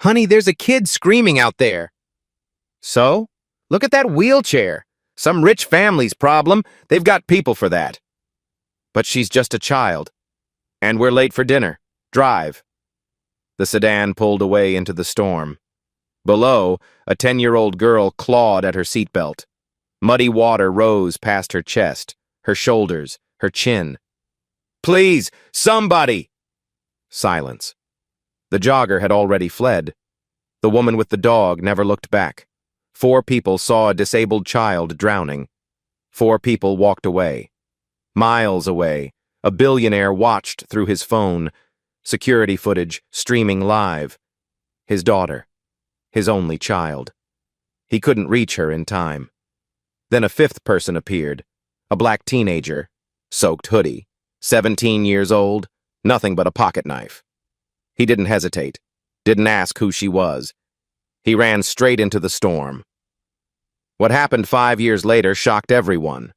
Honey, there's a kid screaming out there. So? Look at that wheelchair. Some rich family's problem. They've got people for that. But she's just a child. And we're late for dinner. Drive. The sedan pulled away into the storm. Below, a 10-year-old girl clawed at her seatbelt. Muddy water rose past her chest, her shoulders, her chin. Please, somebody! Silence. The jogger had already fled. The woman with the dog never looked back. 4 people saw a disabled child drowning. 4 people walked away. Miles away, a billionaire watched through his phone, security footage streaming live. His daughter, his only child. He couldn't reach her in time. Then a 5th person appeared, a black teenager, soaked hoodie, 17 years old, nothing but a pocket knife. He didn't hesitate, didn't ask who she was. He ran straight into the storm. What happened 5 years later shocked everyone.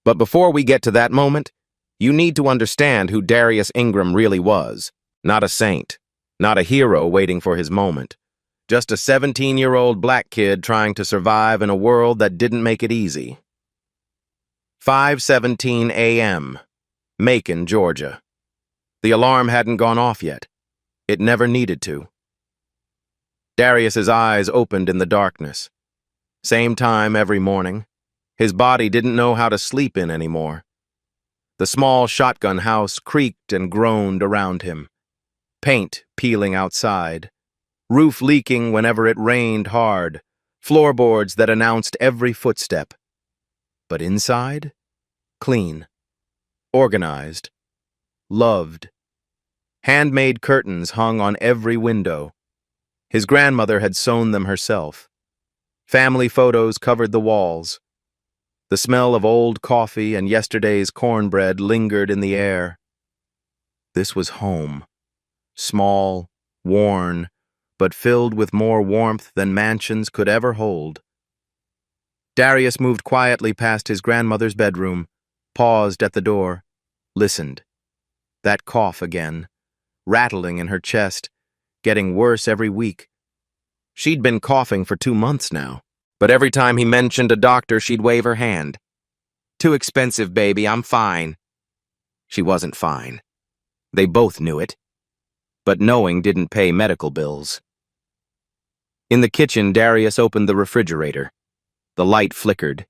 But before we get to that moment, you need to understand who Darius Ingram really was. Not a saint, not a hero waiting for his moment. Just a 17-year-old black kid trying to survive in a world that didn't make it easy. 5:17 a.m., Macon, Georgia. The alarm hadn't gone off yet. It never needed to. Darius's eyes opened in the darkness. Same time every morning. His body didn't know how to sleep in anymore. The small shotgun house creaked and groaned around him. Paint peeling outside. Roof leaking whenever it rained hard. Floorboards that announced every footstep. But inside? Clean. Organized. Loved. Handmade curtains hung on every window. His grandmother had sewn them herself. Family photos covered the walls. The smell of old coffee and yesterday's cornbread lingered in the air. This was home. Small, worn, but filled with more warmth than mansions could ever hold. Darius moved quietly past his grandmother's bedroom, paused at the door, listened. That cough again, rattling in her chest, getting worse every week. She'd been coughing for 2 months now, but every time he mentioned a doctor, she'd wave her hand. Too expensive, baby, I'm fine. She wasn't fine. They both knew it. But knowing didn't pay medical bills. In the kitchen, Darius opened the refrigerator. The light flickered.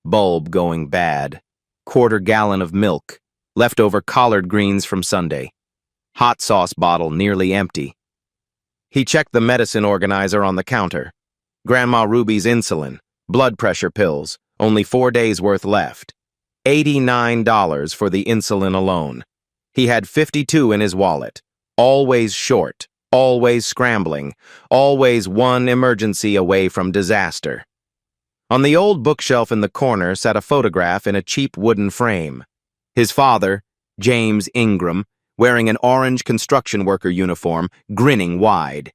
Bulb going bad. 1/4 gallon of milk. Leftover collard greens from Sunday. Hot sauce bottle nearly empty. He checked the medicine organizer on the counter. Grandma Ruby's insulin, blood pressure pills, only 4 days worth left. $89 for the insulin alone. He had 52 in his wallet. Always short, always scrambling, always one emergency away from disaster. On the old bookshelf in the corner sat a photograph in a cheap wooden frame. His father, James Ingram, wearing an orange construction worker uniform, grinning wide.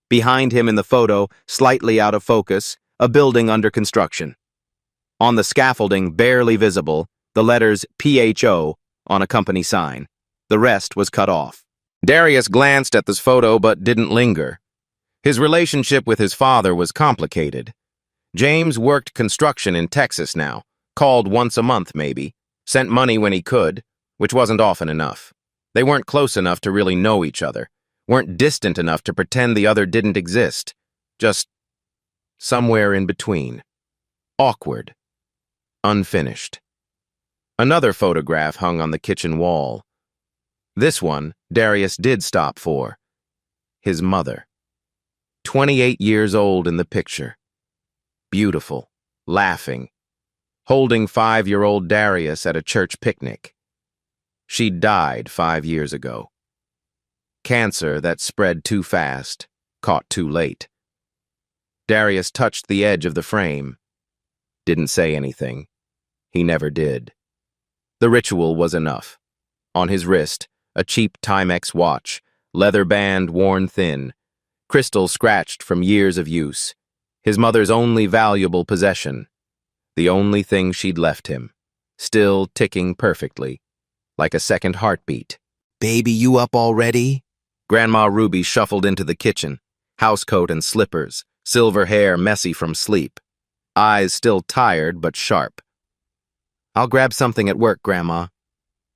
Behind him in the photo, slightly out of focus, a building under construction. On the scaffolding, barely visible, the letters PHO on a company sign. The rest was cut off. Darius glanced at this photo but didn't linger. His relationship with his father was complicated. James worked construction in Texas now, called once a month maybe, sent money when he could, which wasn't often enough. They weren't close enough to really know each other, weren't distant enough to pretend the other didn't exist, just somewhere in between. Awkward. Unfinished. Another photograph hung on the kitchen wall. This one Darius did stop for. His mother. 28 years old in the picture. Beautiful, laughing, holding 5-year-old Darius at a church picnic. She'd died 5 years ago. Cancer that spread too fast, caught too late. Darius touched the edge of the frame. Didn't say anything. He never did. The ritual was enough. On his wrist, a cheap Timex watch, leather band worn thin, crystal scratched from years of use. His mother's only valuable possession. The only thing she'd left him. Still ticking perfectly. Like a second heartbeat. "Baby, you up already?" Grandma Ruby shuffled into the kitchen. housecoat and slippers, silver hair messy from sleep, eyes still tired but sharp. "I'll grab something at work, Grandma."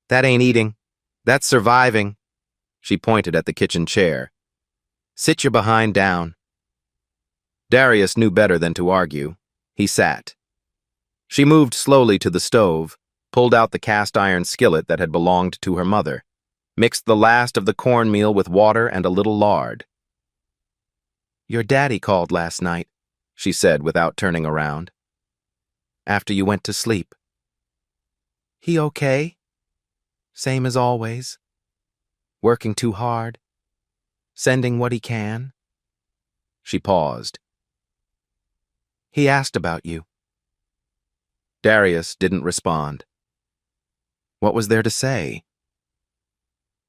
"That ain't eating. That's surviving." She pointed at the kitchen chair. "Sit your behind down." Darius knew better than to argue. He sat. She moved slowly to the stove, pulled out the cast-iron skillet that had belonged to her mother, mixed the last of the cornmeal with water and a little lard. "Your daddy called last night," she said without turning around. "After you went to sleep." "He okay? Same as always? Working too hard? Sending what he can?" She paused. "He asked about you." Darius didn't respond. What was there to say?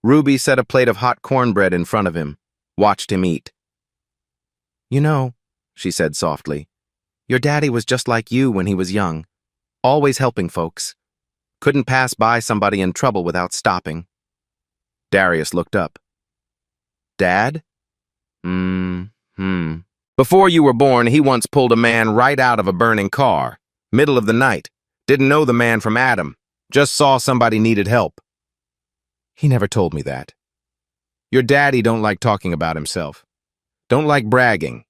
Ruby set a plate of hot cornbread in front of him, watched him eat. "You know," she said softly, "your daddy was just like you when he was young, always helping folks. Couldn't pass by somebody in trouble without stopping." Darius looked up. "Dad? Before you were born, he once pulled a man right out of a burning car, middle of the night. Didn't know the man from Adam. Just saw somebody needed help." "He never told me that." "Your daddy don't like talking about himself. Don't like bragging.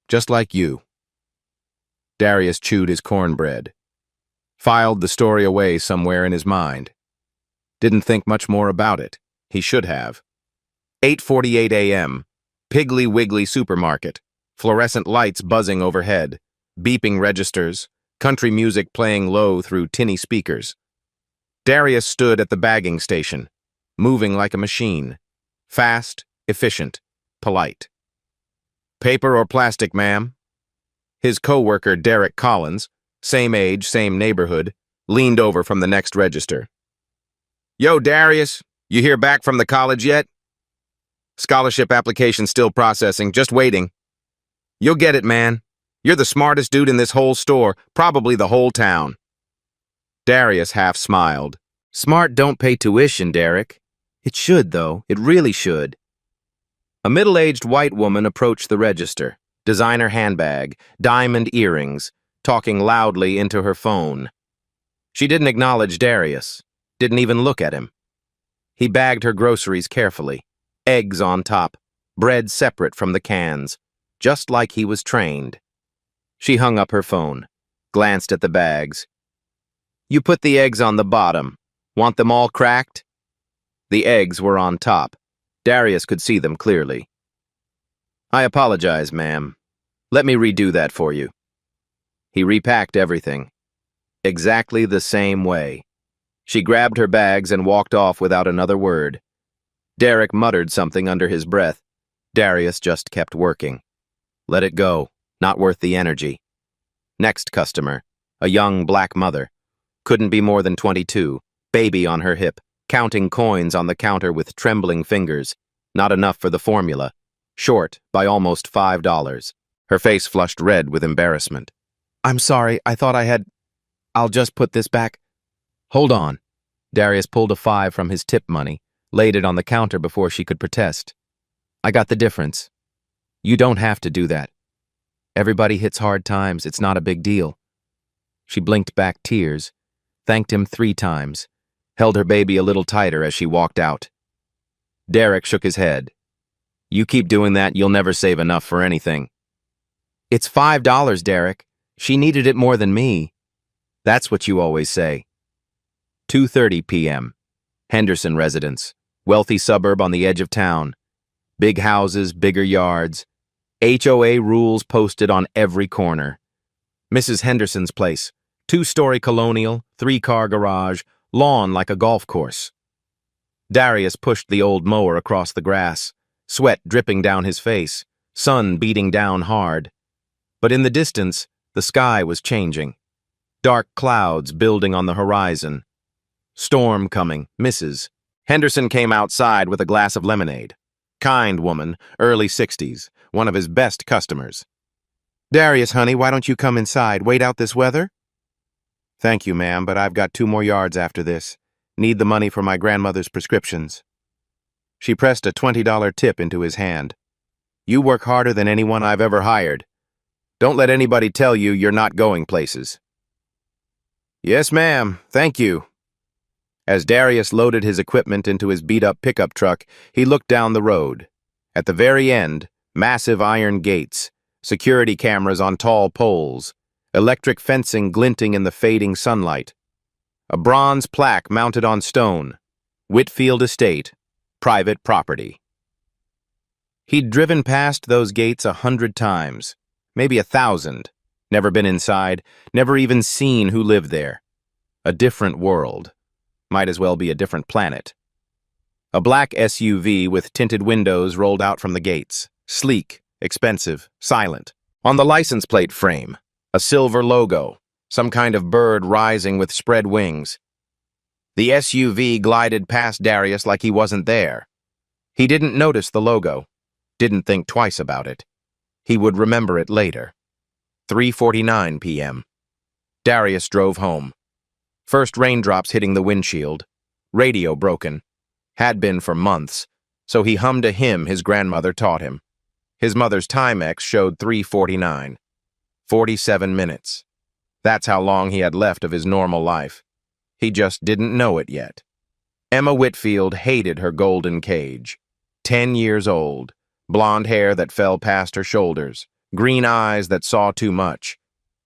Just like you." Darius chewed his cornbread, filed the story away somewhere in his mind. Didn't think much more about it. He should have. 8:48 a.m., Piggly Wiggly supermarket, fluorescent lights buzzing overhead, beeping registers, country music playing low through tinny speakers. Darius stood at the bagging station, moving like a machine, fast, efficient, polite. "Paper or plastic, ma'am?" His co-worker, Derek Collins, same age, same neighborhood, leaned over from the next register. "Yo, Darius, you hear back from the college yet?" "Scholarship application still processing, just waiting." "You'll get it, man. You're the smartest dude in this whole store, probably the whole town." Darius half smiled. "Smart don't pay tuition, Derek." "It should, though. It really should." A middle-aged white woman approached the register, designer handbag, diamond earrings, talking loudly into her phone. She didn't acknowledge Darius, didn't even look at him. He bagged her groceries carefully, eggs on top, bread separate from the cans, just like he was trained. She hung up her phone, glanced at the bags. "You put the eggs on the bottom. Want them all cracked?" The eggs were on top. Darius could see them clearly. "I apologize, ma'am. Let me redo that for you." He repacked everything. Exactly the same way. She grabbed her bags and walked off without another word. Derek muttered something under his breath. Darius just kept working. Let it go. Not worth the energy. Next customer, a young black mother. Couldn't be more than 22, baby on her hip, counting coins on the counter with trembling fingers. Not enough for the formula. Short by almost $5. Her face flushed red with embarrassment. "I'm sorry, I thought I had... I'll just put this back." "Hold on." Darius pulled a 5 from his tip money, laid it on the counter before she could protest. "I got the difference. You don't have to do that. Everybody hits hard times, it's not a big deal." She blinked back tears, thanked him 3 times, held her baby a little tighter as she walked out. Derek shook his head. "You keep doing that, you'll never save enough for anything." "It's $5, Derek. She needed it more than me." "That's what you always say." 2:30 p.m. Henderson residence, wealthy suburb on the edge of town. Big houses, bigger yards. HOA rules posted on every corner. Mrs. Henderson's place, 2-story colonial, 3-car garage, lawn like a golf course. Darius pushed the old mower across the grass, sweat dripping down his face, sun beating down hard. But in the distance, the sky was changing. Dark clouds building on the horizon. Storm coming, misses. Henderson came outside with a glass of lemonade. Kind woman, early 60s, one of his best customers. "Darius, honey, why don't you come inside? Wait out this weather?" "Thank you, ma'am, but I've got 2 more yards after this. Need the money for my grandmother's prescriptions." She pressed a $20 tip into his hand. You work harder than anyone I've ever hired. Don't let anybody tell you you're not going places." "Yes, ma'am. Thank you." As Darius loaded his equipment into his beat-up pickup truck, he looked down the road. At the very end, massive iron gates, security cameras on tall poles, electric fencing glinting in the fading sunlight. A bronze plaque mounted on stone. Whitfield Estate, private property. He'd driven past those gates 100 times, maybe 1,000, never been inside, never even seen who lived there. A different world. Might as well be a different planet. A black SUV with tinted windows rolled out from the gates. Sleek, expensive, silent. On the license plate frame, a silver logo, some kind of bird rising with spread wings. The SUV glided past Darius like he wasn't there. He didn't notice the logo, didn't think twice about it. He would remember it later. 3:49 p.m. Darius drove home. First raindrops hitting the windshield. Radio broken. Had been for months, so he hummed a hymn his grandmother taught him. His mother's Timex showed 3:49. 47 minutes. That's how long he had left of his normal life. He just didn't know it yet. Emma Whitfield hated her golden cage. 10 years old, blonde hair that fell past her shoulders, green eyes that saw too much.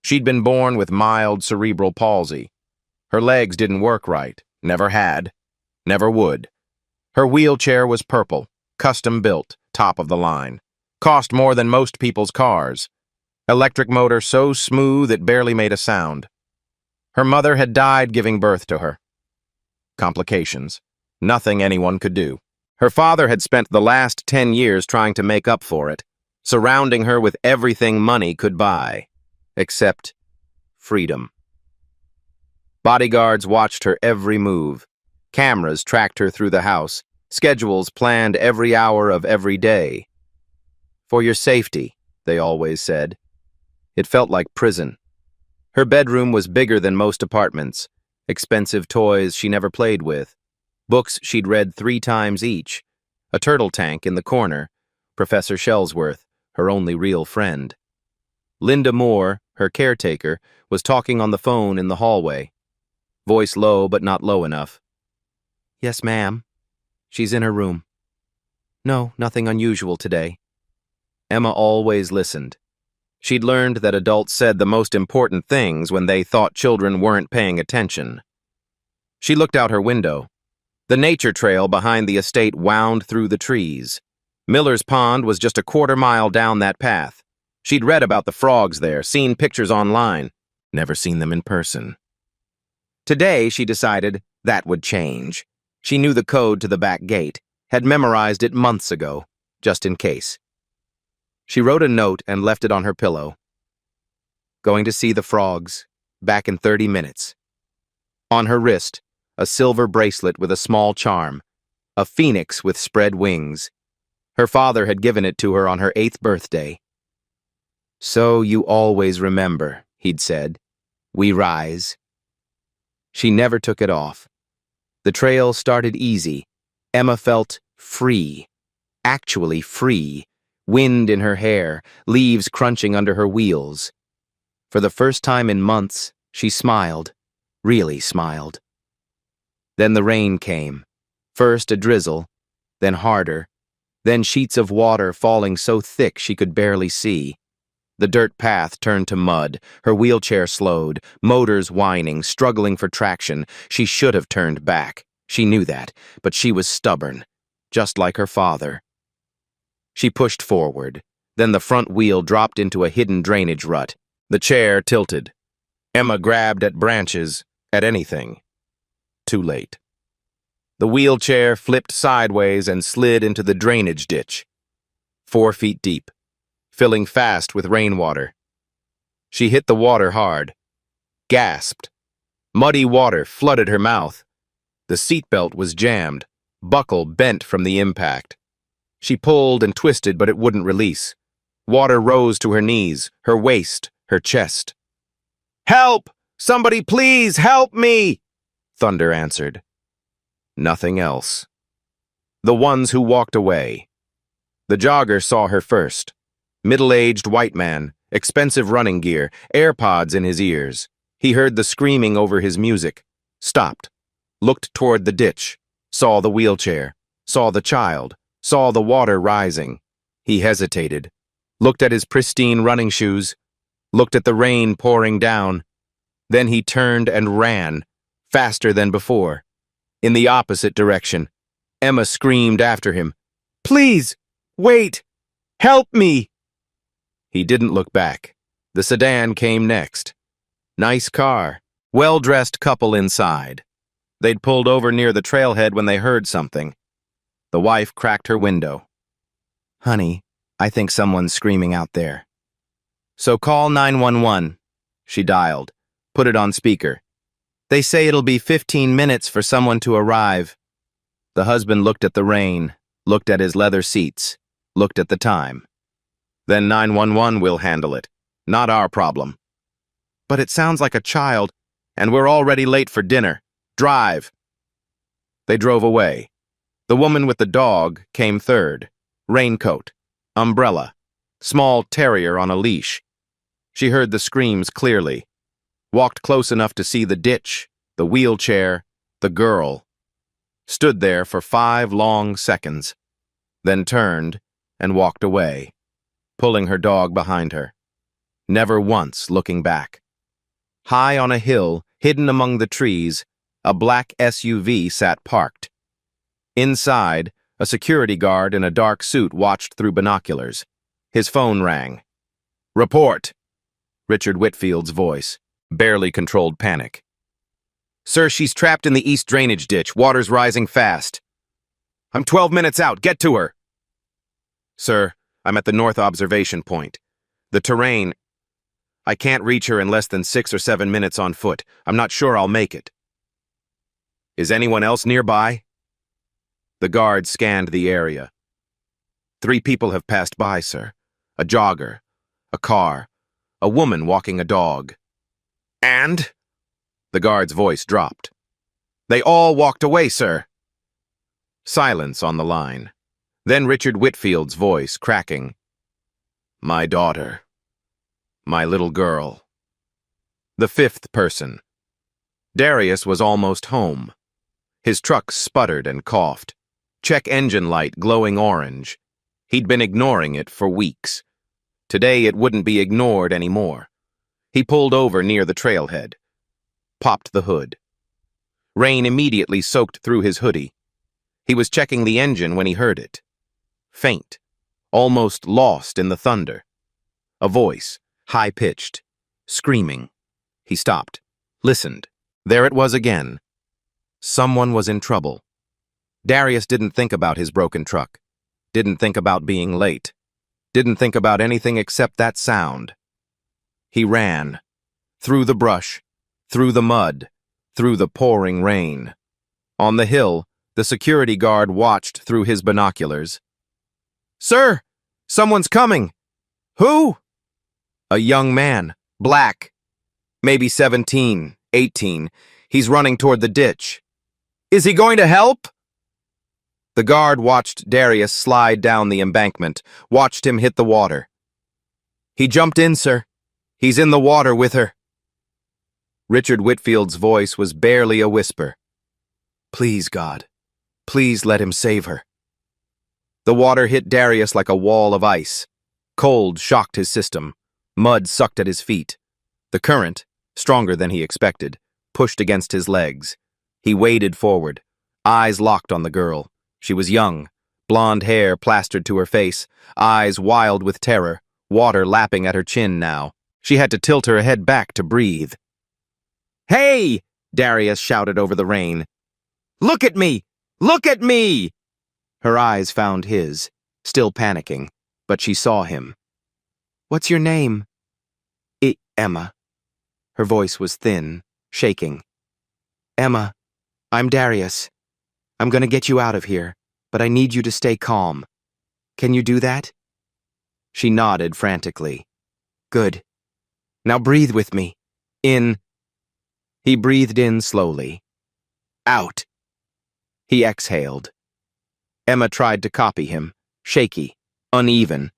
She'd been born with mild cerebral palsy. Her legs didn't work right, never had, never would. Her wheelchair was purple, custom built, top of the line. Cost more than most people's cars. Electric motor so smooth it barely made a sound. Her mother had died giving birth to her. Complications. Nothing anyone could do. Her father had spent the last 10 years trying to make up for it, surrounding her with everything money could buy, except freedom. Bodyguards watched her every move. Cameras tracked her through the house. Schedules planned every hour of every day. For your safety, they always said. It felt like prison. Her bedroom was bigger than most apartments. Expensive toys she never played with. Books she'd read 3 times each. A turtle tank in the corner. Professor Shellsworth, her only real friend. Linda Moore, her caretaker, was talking on the phone in the hallway. Voice low but not low enough. "Yes, ma'am. She's in her room. No, nothing unusual today." Emma always listened. She'd learned that adults said the most important things when they thought children weren't paying attention. She looked out her window. The nature trail behind the estate wound through the trees. Miller's Pond was just a quarter-mile down that path. She'd read about the frogs there, seen pictures online, never seen them in person. Today, she decided, that would change. She knew the code to the back gate, had memorized it months ago, just in case. She wrote a note and left it on her pillow. Going to see the frogs, back in 30 minutes. On her wrist, a silver bracelet with a small charm, a phoenix with spread wings. Her father had given it to her on her 8th birthday. "So you always remember," he'd said. "We rise." She never took it off. The trail started easy. Emma felt free, actually free. Wind in her hair, leaves crunching under her wheels. For the first time in months, she smiled, really smiled. Then the rain came. First a drizzle, then harder, then sheets of water falling so thick she could barely see. The dirt path turned to mud, her wheelchair slowed, motors whining, struggling for traction. She should have turned back. She knew that, but she was stubborn, just like her father. She pushed forward. Then the front wheel dropped into a hidden drainage rut. The chair tilted. Emma grabbed at branches, at anything. Too late. The wheelchair flipped sideways and slid into the drainage ditch. 4 feet deep, filling fast with rainwater. She hit the water hard. Gasped. Muddy water flooded her mouth. The seatbelt was jammed, buckle bent from the impact. She pulled and twisted, but it wouldn't release. Water rose to her knees, her waist, her chest. "Help! Somebody please help me!" Thunder answered. Nothing else. The ones who walked away. The jogger saw her first. Middle-aged white man, expensive running gear, AirPods in his ears. He heard the screaming over his music, stopped, looked toward the ditch, saw the wheelchair, saw the child, saw the water rising. He hesitated, looked at his pristine running shoes, looked at the rain pouring down. Then he turned and ran, faster than before. In the opposite direction, Emma screamed after him, "Please, wait! Help me!" He didn't look back. The sedan came next. Nice car, well-dressed couple inside. They'd pulled over near the trailhead when they heard something. The wife cracked her window. "Honey, I think someone's screaming out there." "So call 911. She dialed, put it on speaker. "They say it'll be 15 minutes for someone to arrive." The husband looked at the rain, looked at his leather seats, looked at the time. "Then 911 will handle it. Not our problem." "But it sounds like a child, and we're already late for dinner. Drive." They drove away. The woman with the dog came third. Raincoat, umbrella, small terrier on a leash. She heard the screams clearly. Walked close enough to see the ditch, the wheelchair, the girl. Stood there for 5 long seconds, then turned and walked away, pulling her dog behind her, never once looking back. High on a hill, hidden among the trees, a black SUV sat parked. Inside, a security guard in a dark suit watched through binoculars. His phone rang. "Report," Richard Whitfield's voice, barely controlled panic. "Sir, she's trapped in the east drainage ditch. Water's rising fast." "I'm 12 minutes out. Get to her." "Sir, I'm at the north observation point. The terrain... I can't reach her in less than 6 or 7 minutes on foot. I'm not sure I'll make it." "Is anyone else nearby?" The guard scanned the area. 3 people have passed by, sir. A jogger, a car, a woman walking a dog." "And?" The guard's voice dropped. "They all walked away, sir." Silence on the line. Then Richard Whitfield's voice cracking. "My daughter. My little girl." The 5th person. Darius was almost home. His truck sputtered and coughed. Check engine light glowing orange. He'd been ignoring it for weeks. Today it wouldn't be ignored anymore. He pulled over near the trailhead. Popped the hood. Rain immediately soaked through his hoodie. He was checking the engine when he heard it. Faint, almost lost in the thunder. A voice, high-pitched, screaming. He stopped, listened. There it was again. Someone was in trouble. Darius didn't think about his broken truck. Didn't think about being late. Didn't think about anything except that sound. He ran. Through the brush. Through the mud. Through the pouring rain. On the hill, the security guard watched through his binoculars. "Sir, someone's coming." "Who?" "A young man. Black. Maybe 17, 18. He's running toward the ditch." "Is he going to help?" The guard watched Darius slide down the embankment, watched him hit the water. "He jumped in, sir. He's in the water with her." Richard Whitfield's voice was barely a whisper. "Please, God. Please let him save her." The water hit Darius like a wall of ice. Cold shocked his system. Mud sucked at his feet. The current, stronger than he expected, pushed against his legs. He waded forward, eyes locked on the girl. She was young, blonde hair plastered to her face, eyes wild with terror, water lapping at her chin now. She had to tilt her head back to breathe. "Hey!" Darius shouted over the rain. "Look at me! Look at me!" Her eyes found his, still panicking, but she saw him. "What's your name?" Emma." Her voice was thin, shaking. "Emma, I'm Darius. I'm going to get you out of here, but I need you to stay calm. Can you do that?" She nodded frantically. "Good. Now breathe with me. In." He breathed in slowly. Out. He exhaled. Emma tried to copy him, shaky, Uneven,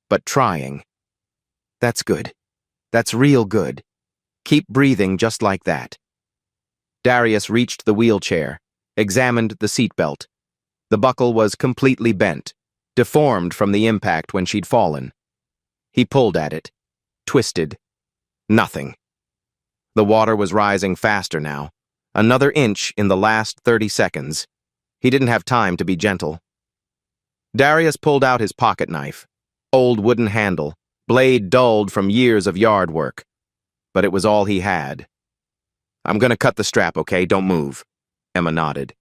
but trying. That's good. That's real good. Keep breathing just like that. Darius reached the wheelchair, examined the seatbelt. The buckle was completely bent, deformed from the impact when she'd fallen. He pulled at it, twisted. Nothing. The water was rising faster now, another inch in the last 30 seconds. He didn't have time to be gentle. Darius pulled out his pocket knife, old wooden handle, blade dulled from years of yard work. But it was all he had. "I'm gonna cut the strap, okay? Don't move." Emma nodded.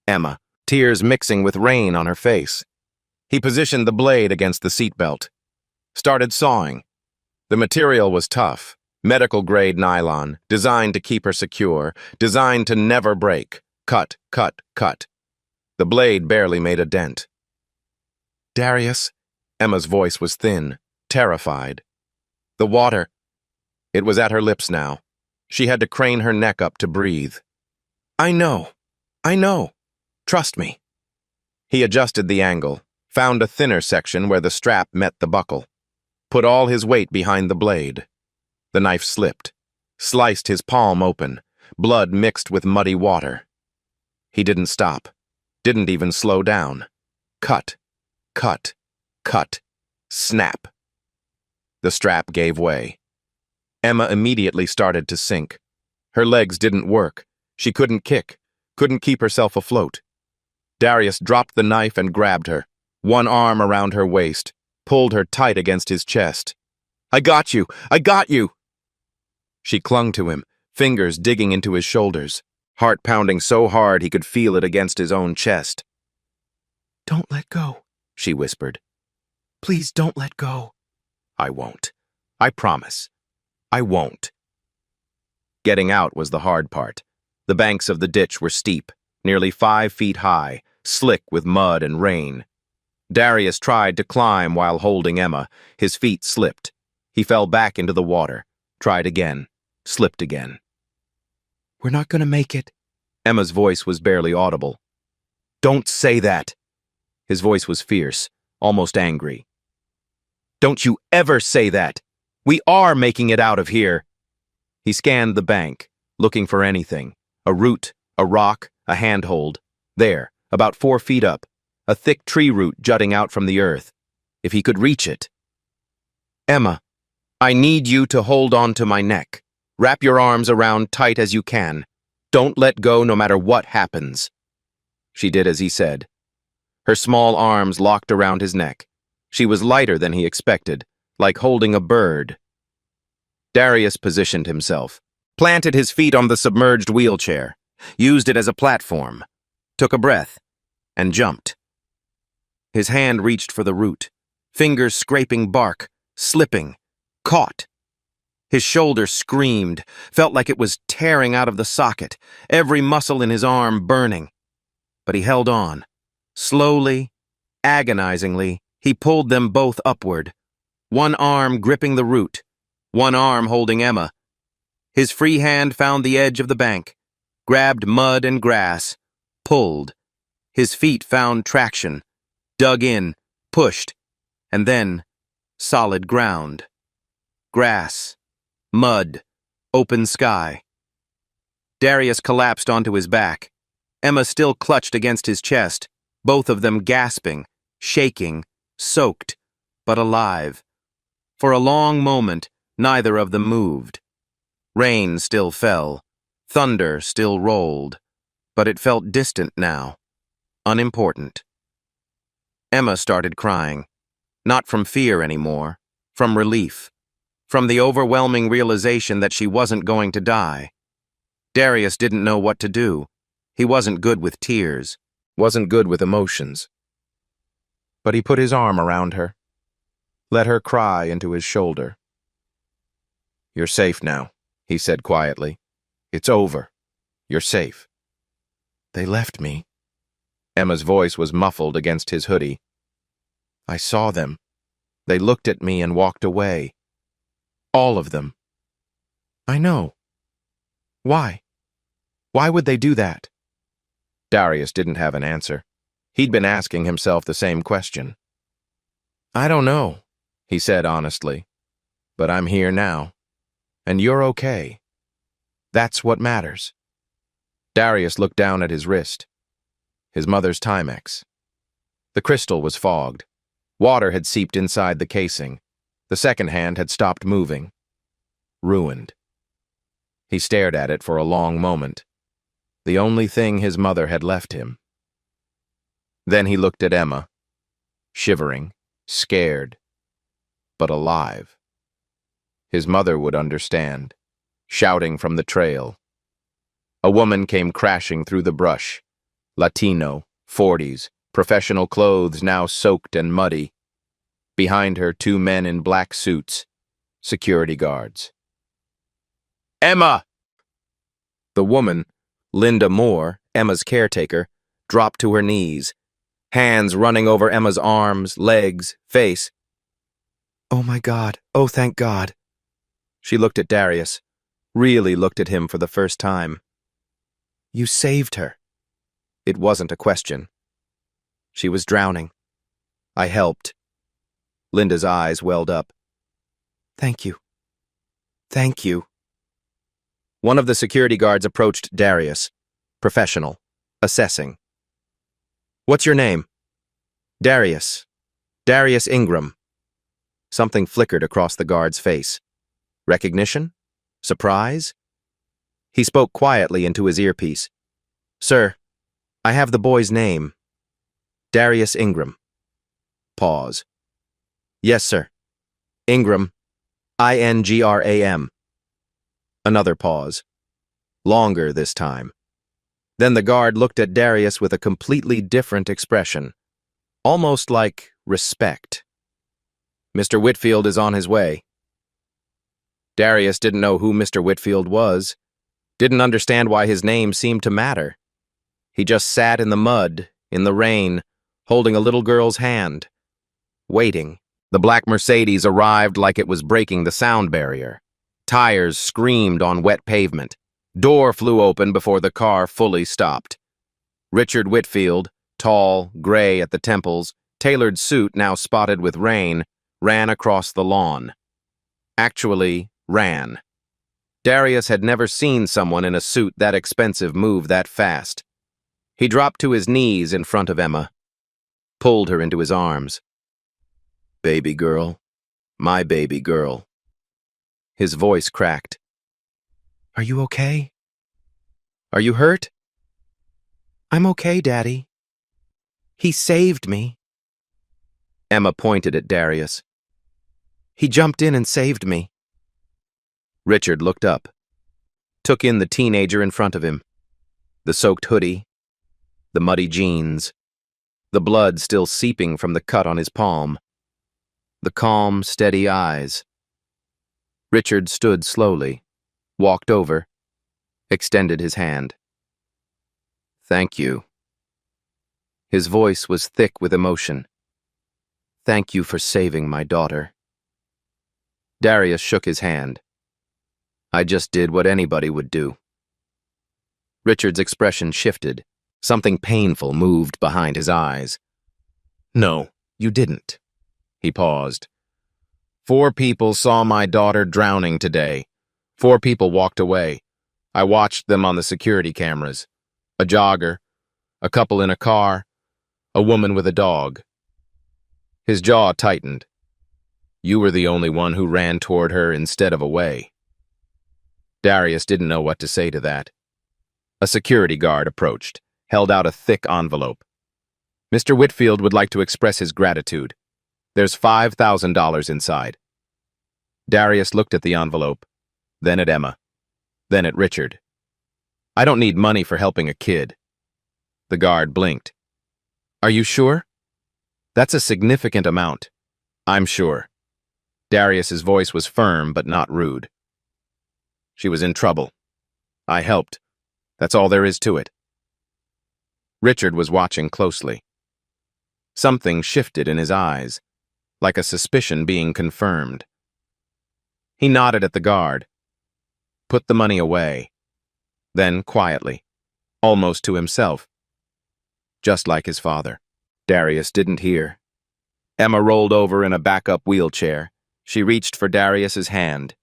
Emma, tears mixing with rain on her face. He positioned the blade against the seatbelt. Started sawing. The material was tough, medical-grade nylon, designed to keep her secure, designed to never break. Cut, cut, cut. The blade barely made a dent. "Darius?" Emma's voice was thin, terrified. "The water." It was at her lips now. She had to crane her neck up to breathe. I know. Trust me." He adjusted the angle, found a thinner section where the strap met the buckle, put all his weight behind the blade. The knife slipped, sliced his palm open, blood mixed with muddy water. He didn't stop, didn't even slow down. Cut, cut, cut, snap. The strap gave way. Emma immediately started to sink. Her legs didn't work. She couldn't kick, couldn't keep herself afloat. Darius dropped the knife and grabbed her, one arm around her waist, pulled her tight against his chest. I got you! I got you!" She clung to him, fingers digging into his shoulders, heart pounding so hard he could feel it against his own chest. "Don't let go," she whispered. "Please don't let go." "I won't. I promise. I won't." Getting out was the hard part. The banks of the ditch were steep, nearly 5 feet high, slick with mud and rain. Darius tried to climb while holding Emma. His feet slipped. He fell back into the water, tried again, slipped again. "We're not going to make it." Emma's voice was barely audible. "Don't say that." His voice was fierce, almost angry. "Don't you ever say that. We are making it out of here." He scanned the bank, looking for anything. A root, a rock, a handhold. There, about 4 feet up, a thick tree root jutting out from the earth. If he could reach it. "Emma, I need you to hold on to my neck. Wrap your arms around tight as you can. Don't let go no matter what happens." She did as he said. Her small arms locked around his neck. She was lighter than he expected, like holding a bird. Darius positioned himself, planted his feet on the submerged wheelchair, used it as a platform, took a breath, and jumped. His hand reached for the root, fingers scraping bark, slipping, caught. His shoulder screamed, felt like it was tearing out of the socket, every muscle in his arm burning. But he held on. Slowly, agonizingly, he pulled them both upward, one arm gripping the root, one arm holding Emma. His free hand found the edge of the bank, grabbed mud and grass, pulled. His feet found traction, dug in, pushed, and then solid ground. Grass, mud, open sky. Darius collapsed onto his back. Emma still clutched against his chest, both of them gasping, shaking, soaked, but alive. For a long moment, neither of them moved. Rain still fell, thunder still rolled, but it felt distant now, unimportant. Emma started crying, not from fear anymore, from relief, from the overwhelming realization that she wasn't going to die. Darius didn't know what to do. He wasn't good with tears, wasn't good with emotions. But he put his arm around her, let her cry into his shoulder. "You're safe now," he said quietly. "It's over. You're safe." "They left me." Emma's voice was muffled against his hoodie. "I saw them. They looked at me and walked away. All of them." "I know. Why? Why would they do that?" Darius didn't have an answer. He'd been asking himself the same question. I don't know, he said honestly, but I'm here now, and you're okay. That's what matters. Darius looked down at his wrist. His mother's Timex. The crystal was fogged. Water had seeped inside the casing. The second hand had stopped moving. Ruined. He stared at it for a long moment. The only thing his mother had left him. Then he looked at Emma, shivering, scared, but alive. His mother would understand, shouting from the trail. A woman came crashing through the brush. Latino, 40s, professional clothes now soaked and muddy. Behind her, 2 men in black suits, security guards. Emma! The woman, Linda Moore, Emma's caretaker, dropped to her knees, hands running over Emma's arms, legs, face. Oh my God, oh thank God. She looked at Darius, really looked at him for the first time. You saved her. It wasn't a question. She was drowning. I helped. Linda's eyes welled up. Thank you. Thank you. One of the security guards approached Darius, professional, assessing. What's your name? Darius. Darius Ingram. Something flickered across the guard's face. Recognition? Surprise? He spoke quietly into his earpiece. Sir, I have the boy's name. Darius Ingram. Pause. Yes, sir. Ingram. Ingram. Another pause. Longer this time. Then the guard looked at Darius with a completely different expression. Almost like respect. Mr. Whitfield is on his way. Darius didn't know who Mr. Whitfield was. Didn't understand why his name seemed to matter. He just sat in the mud, in the rain, holding a little girl's hand. Waiting. The black Mercedes arrived like it was breaking the sound barrier. Tires screamed on wet pavement. Door flew open before the car fully stopped. Richard Whitfield, tall, gray at the temples, tailored suit now spotted with rain, ran across the lawn. Actually, ran. Darius had never seen someone in a suit that expensive move that fast. He dropped to his knees in front of Emma, pulled her into his arms. Baby girl, my baby girl. His voice cracked. Are you okay? Are you hurt? I'm okay, Daddy. He saved me. Emma pointed at Darius. He jumped in and saved me. Richard looked up, took in the teenager in front of him, the soaked hoodie, the muddy jeans, the blood still seeping from the cut on his palm, the calm, steady eyes. Richard stood slowly, walked over, extended his hand. Thank you. His voice was thick with emotion. Thank you for saving my daughter. Darius shook his hand. I just did what anybody would do. Richard's expression shifted. Something painful moved behind his eyes. No, you didn't. He paused. 4 people saw my daughter drowning today. 4 people walked away. I watched them on the security cameras. A jogger, a couple in a car, a woman with a dog. His jaw tightened. You were the only one who ran toward her instead of away. Darius didn't know what to say to that. A security guard approached, held out a thick envelope. Mr. Whitfield would like to express his gratitude. There's $5,000 inside. Darius looked at the envelope, then at Emma, then at Richard. I don't need money for helping a kid. The guard blinked. Are you sure? That's a significant amount. I'm sure. Darius's voice was firm but not rude. She was in trouble. I helped. That's all there is to it. Richard was watching closely. Something shifted in his eyes, like a suspicion being confirmed. He nodded at the guard, put the money away, then quietly, almost to himself, just like his father. Darius didn't hear. Emma rolled over in a backup wheelchair. She reached for Darius's hand.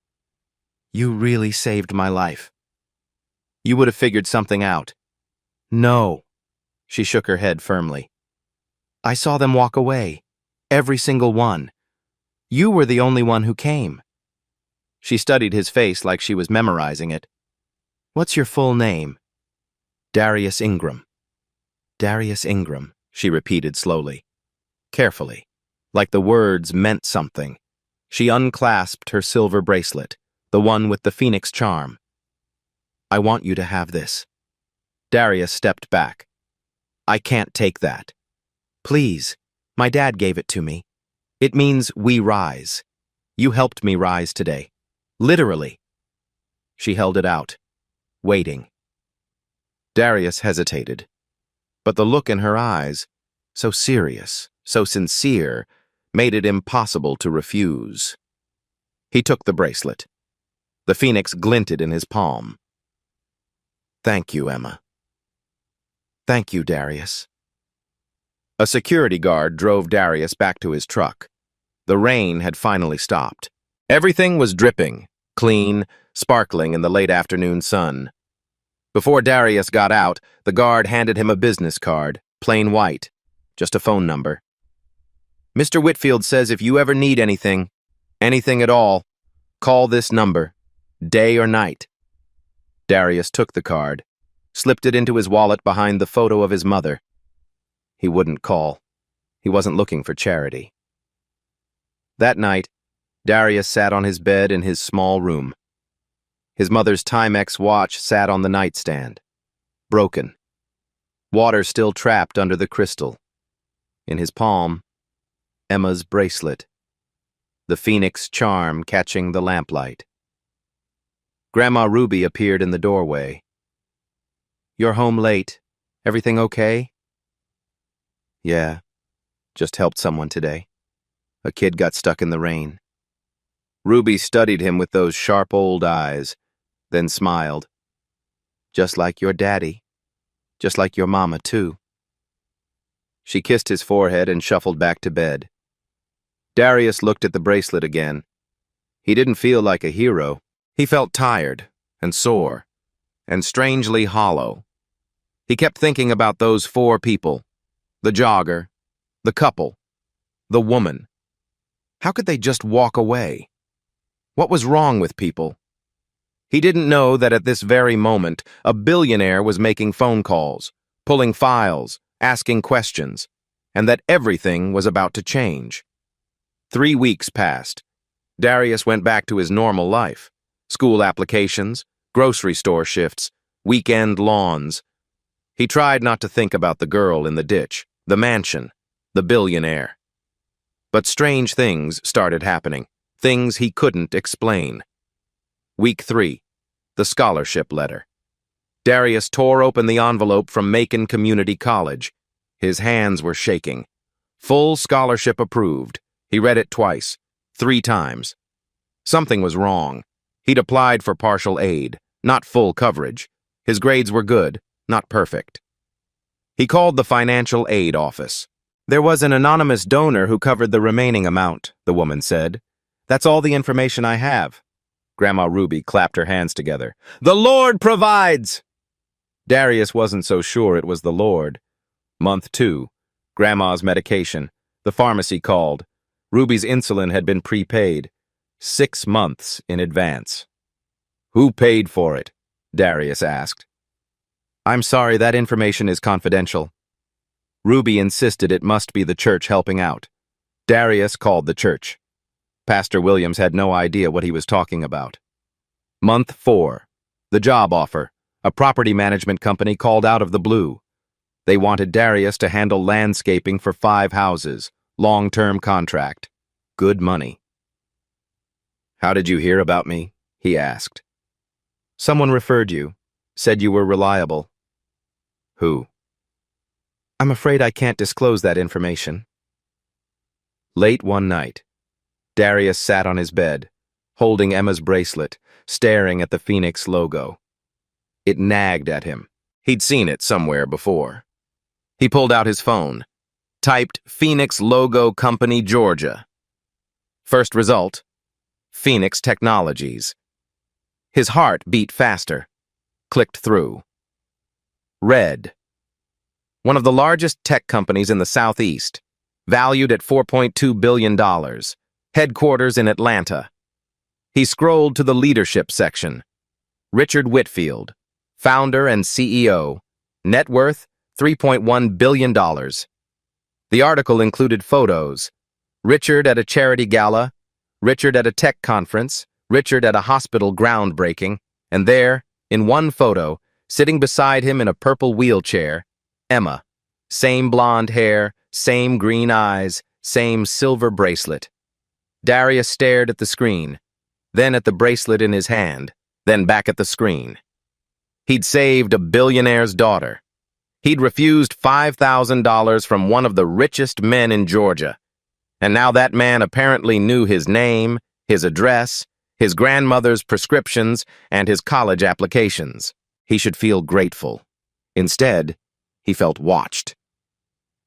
You really saved my life. You would have figured something out. No. She shook her head firmly. I saw them walk away. Every single one. You were the only one who came. She studied his face like she was memorizing it. What's your full name? Darius Ingram. Darius Ingram, she repeated slowly, carefully, like the words meant something. She unclasped her silver bracelet, the one with the phoenix charm. I want you to have this. Darius stepped back. I can't take that. Please, my dad gave it to me. It means we rise. You helped me rise today. Literally. She held it out, waiting. Darius hesitated, but the look in her eyes, so serious, so sincere, made it impossible to refuse. He took the bracelet. The phoenix glinted in his palm. Thank you, Emma. Thank you, Darius. A security guard drove Darius back to his truck. The rain had finally stopped. Everything was dripping, clean, sparkling in the late afternoon sun. Before Darius got out, the guard handed him a business card, plain white, just a phone number. Mr. Whitfield says if you ever need anything at all, call this number, day or night. Darius took the card, slipped it into his wallet behind the photo of his mother. He wouldn't call. He wasn't looking for charity. That night, Darius sat on his bed in his small room. His mother's Timex watch sat on the nightstand, broken. Water still trapped under the crystal. In his palm, Emma's bracelet, the phoenix charm catching the lamplight. Grandma Ruby appeared in the doorway. You're home late. Everything okay? Yeah, just helped someone today. A kid got stuck in the rain. Ruby studied him with those sharp old eyes, then smiled. Just like your daddy. Just like your mama, too. She kissed his forehead and shuffled back to bed. Darius looked at the bracelet again. He didn't feel like a hero. He felt tired and sore and strangely hollow. He kept thinking about those 4 people, the jogger, the couple, the woman. How could they just walk away? What was wrong with people? He didn't know that at this very moment, a billionaire was making phone calls, pulling files, asking questions, and that everything was about to change. 3 weeks passed. Darius went back to his normal life. School applications, grocery store shifts, weekend lawns. He tried not to think about the girl in the ditch, the mansion, the billionaire. But strange things started happening, things he couldn't explain. Week 3, the scholarship letter. Darius tore open the envelope from Macon Community College. His hands were shaking. Full scholarship approved. He read it twice, 3 times. Something was wrong. He'd applied for partial aid, not full coverage. His grades were good, not perfect. He called the financial aid office. There was an anonymous donor who covered the remaining amount, the woman said. That's all the information I have. Grandma Ruby clapped her hands together. The Lord provides! Darius wasn't so sure it was the Lord. Month 2, Grandma's medication. The pharmacy called. Ruby's insulin had been prepaid, 6 months in advance. Who paid for it? Darius asked. I'm sorry, that information is confidential. Ruby insisted it must be the church helping out. Darius called the church. Pastor Williams had no idea what he was talking about. Month 4, the job offer. A property management company called out of the blue. They wanted Darius to handle landscaping for 5 houses, long-term contract. Good money. How did you hear about me? He asked. Someone referred you, said you were reliable. Who? I'm afraid I can't disclose that information. Late one night, Darius sat on his bed, holding Emma's bracelet, staring at the Phoenix logo. It nagged at him. He'd seen it somewhere before. He pulled out his phone. Typed Phoenix Logo Company, Georgia. First result, Phoenix Technologies. His heart beat faster. Clicked through. Read. One of the largest tech companies in the Southeast, valued at $4.2 billion, headquarters in Atlanta. He scrolled to the leadership section. Richard Whitfield, founder and CEO, net worth $3.1 billion. The article included photos. Richard at a charity gala, Richard at a tech conference, Richard at a hospital groundbreaking, and there, in one photo, sitting beside him in a purple wheelchair, Emma. Same blonde hair, same green eyes, same silver bracelet. Darius stared at the screen, then at the bracelet in his hand, then back at the screen. He'd saved a billionaire's daughter. He'd refused $5,000 from one of the richest men in Georgia. And now that man apparently knew his name, his address, his grandmother's prescriptions, and his college applications. He should feel grateful. Instead, he felt watched.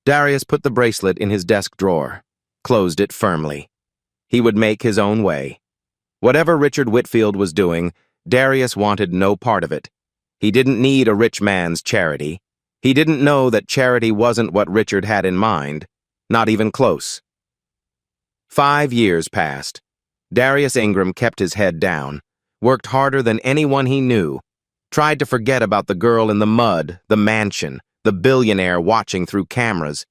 Darius put the bracelet in his desk drawer, closed it firmly. He would make his own way. Whatever Richard Whitfield was doing, Darius wanted no part of it. He didn't need a rich man's charity. He didn't know that charity wasn't what Richard had in mind, not even close. 5 years passed. Darius Ingram kept his head down, worked harder than anyone he knew, tried to forget about the girl in the mud, the mansion, the billionaire watching through cameras.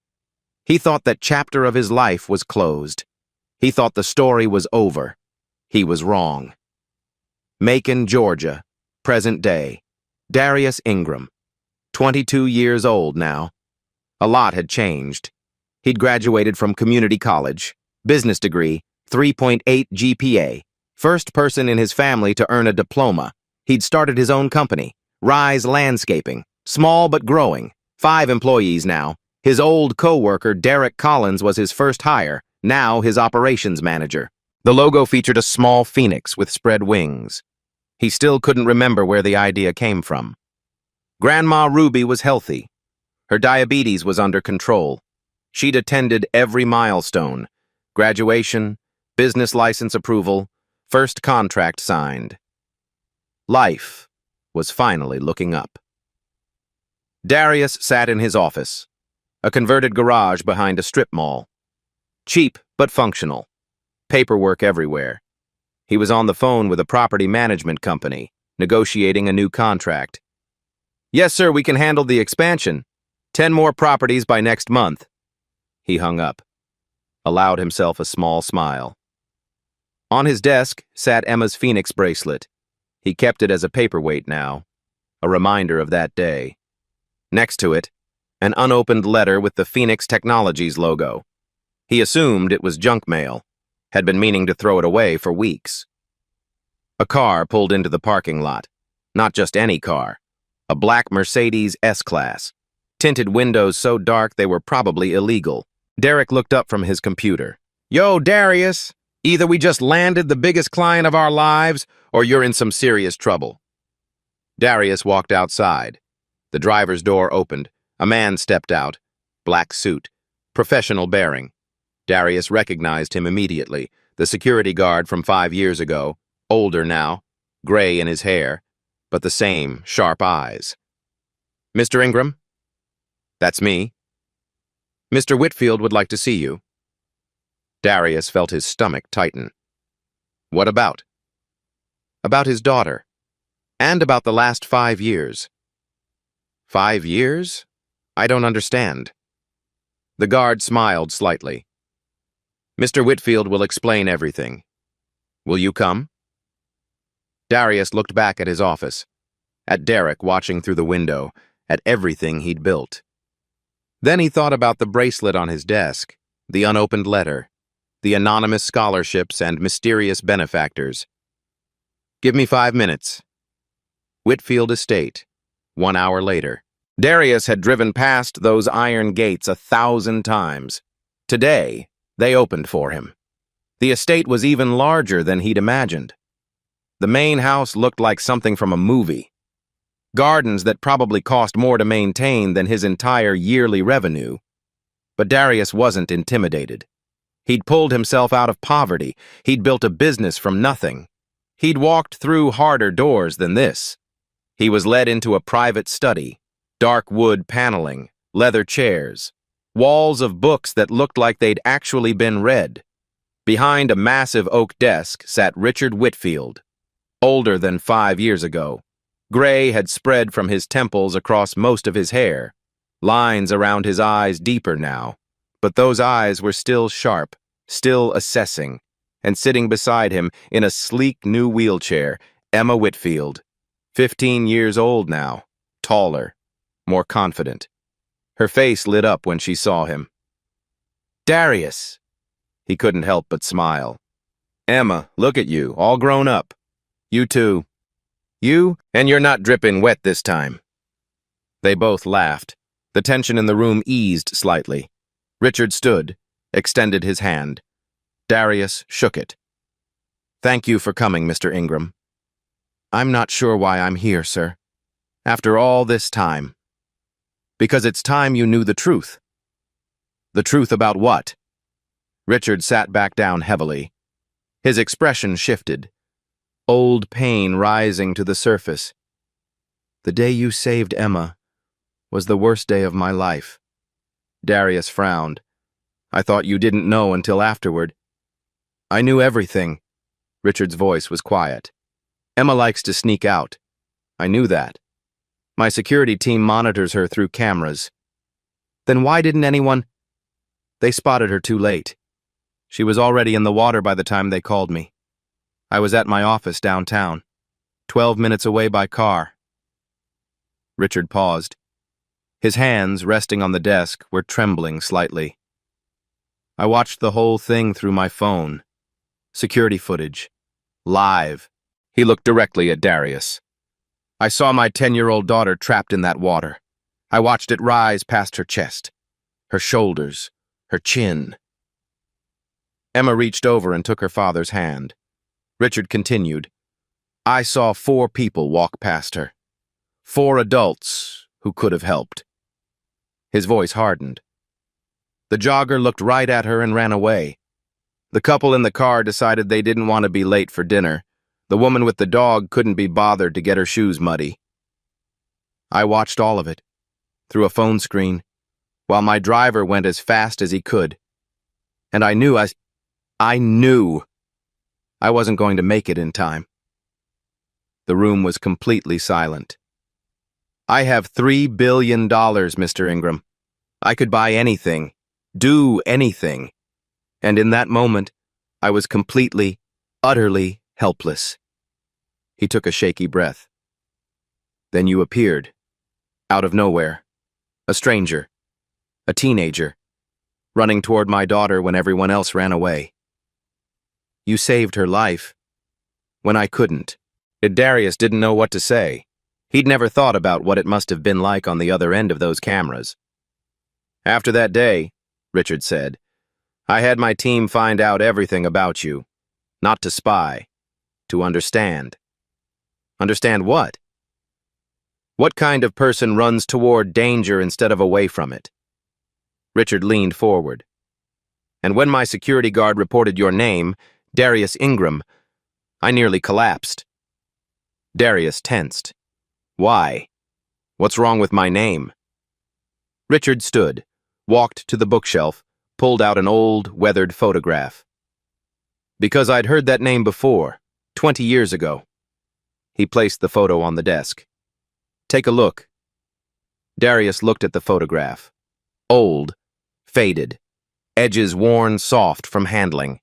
He thought that chapter of his life was closed. He thought the story was over. He was wrong. Macon, Georgia, present day. Darius Ingram, 22 years old now. A lot had changed. He'd graduated from community college, business degree, 3.8 GPA, first person in his family to earn a diploma. He'd started his own company, Rise Landscaping, small but growing, 5 employees now. His old co-worker, Derek Collins, was his first hire, now his operations manager. The logo featured a small phoenix with spread wings. He still couldn't remember where the idea came from. Grandma Ruby was healthy. Her diabetes was under control. She'd attended every milestone: graduation, business license approval, first contract signed. Life was finally looking up. Darius sat in his office, a converted garage behind a strip mall. Cheap but functional. Paperwork everywhere. He was on the phone with a property management company, negotiating a new contract. "Yes, sir, we can handle the expansion. 10 more properties by next month." He hung up, allowed himself a small smile. On his desk sat Emma's Phoenix bracelet. He kept it as a paperweight now, a reminder of that day. Next to it, an unopened letter with the Phoenix Technologies logo. He assumed it was junk mail, had been meaning to throw it away for weeks. A car pulled into the parking lot. Not just any car. A black Mercedes S-Class. Tinted windows so dark they were probably illegal. Derek looked up from his computer. "Yo, Darius, either we just landed the biggest client of our lives, or you're in some serious trouble." Darius walked outside. The driver's door opened. A man stepped out. Black suit. Professional bearing. Darius recognized him immediately. The security guard from 5 years ago, older now, gray in his hair, but the same sharp eyes. "Mr. Ingram?" "That's me." "Mr. Whitfield would like to see you." Darius felt his stomach tighten. "What about?" "About his daughter, and about the last 5 years." "5 years? I don't understand." The guard smiled slightly. "Mr. Whitfield will explain everything. Will you come?" Darius looked back at his office, at Derek watching through the window, at everything he'd built. Then he thought about the bracelet on his desk, the unopened letter, the anonymous scholarships and mysterious benefactors. "Give me 5 minutes." Whitfield Estate, 1 hour later. Darius had driven past those iron gates 1,000 times. Today, they opened for him. The estate was even larger than he'd imagined. The main house looked like something from a movie. Gardens that probably cost more to maintain than his entire yearly revenue. But Darius wasn't intimidated. He'd pulled himself out of poverty. He'd built a business from nothing. He'd walked through harder doors than this. He was led into a private study, dark wood paneling, leather chairs, walls of books that looked like they'd actually been read. Behind a massive oak desk sat Richard Whitfield, older than 5 years ago. Gray had spread from his temples across most of his hair, lines around his eyes deeper now, but those eyes were still sharp, still assessing, and sitting beside him in a sleek new wheelchair, Emma Whitfield, 15 years old now, taller, more confident. Her face lit up when she saw him. "Darius!" He couldn't help but smile. "Emma, look at you, all grown up. You too. You, and you're not dripping wet this time." They both laughed. The tension in the room eased slightly. Richard stood, extended his hand. Darius shook it. "Thank you for coming, Mr. Ingram." "I'm not sure why I'm here, sir. After all this time." "Because it's time you knew the truth." "The truth about what?" Richard sat back down heavily. His expression shifted, old pain rising to the surface. "The day you saved Emma was the worst day of my life." Darius frowned. "I thought you didn't know until afterward." "I knew everything." Richard's voice was quiet. "Emma likes to sneak out. I knew that. My security team monitors her through cameras." "Then why didn't anyone—" "They spotted her too late. She was already in the water by the time they called me. I was at my office downtown, 12 minutes away by car." Richard paused. His hands, resting on the desk, were trembling slightly. "I watched the whole thing through my phone. Security footage. Live." He looked directly at Darius. "I saw my 10-year-old daughter trapped in that water. I watched it rise past her chest, her shoulders, her chin." Emma reached over and took her father's hand. Richard continued. "I saw 4 people walk past her. 4 adults who could have helped." His voice hardened. "The jogger looked right at her and ran away. The couple in the car decided they didn't want to be late for dinner. The woman with the dog couldn't be bothered to get her shoes muddy. I watched all of it, through a phone screen, while my driver went as fast as he could. And I knew I wasn't going to make it in time." The room was completely silent. "I have $3 billion, Mr. Ingram. I could buy anything, do anything. And in that moment, I was completely, utterly helpless." He took a shaky breath. "Then you appeared, out of nowhere, a stranger, a teenager, running toward my daughter when everyone else ran away. You saved her life, when I couldn't." Darius didn't know what to say. He'd never thought about what it must have been like on the other end of those cameras. "After that day," Richard said, "I had my team find out everything about you. Not to spy, to understand." "Understand what?" "What kind of person runs toward danger instead of away from it?" Richard leaned forward. "And when my security guard reported your name, Darius Ingram, I nearly collapsed." Darius tensed. "Why? What's wrong with my name?" Richard stood, walked to the bookshelf, pulled out an old, weathered photograph. "Because I'd heard that name before, 20 years ago." He placed the photo on the desk. "Take a look." Darius looked at the photograph. Old, faded, edges worn soft from handling.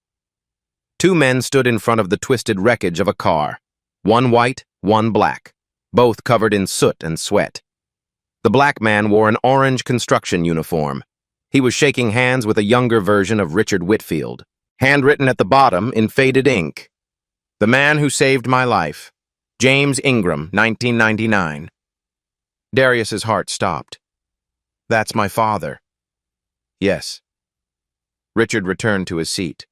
2 men stood in front of the twisted wreckage of a car, one white, one black, both covered in soot and sweat. The black man wore an orange construction uniform. He was shaking hands with a younger version of Richard Whitfield, handwritten at the bottom in faded ink. "The man who saved my life. James Ingram, 1999. Darius's heart stopped. "That's my father." "Yes." Richard returned to his seat.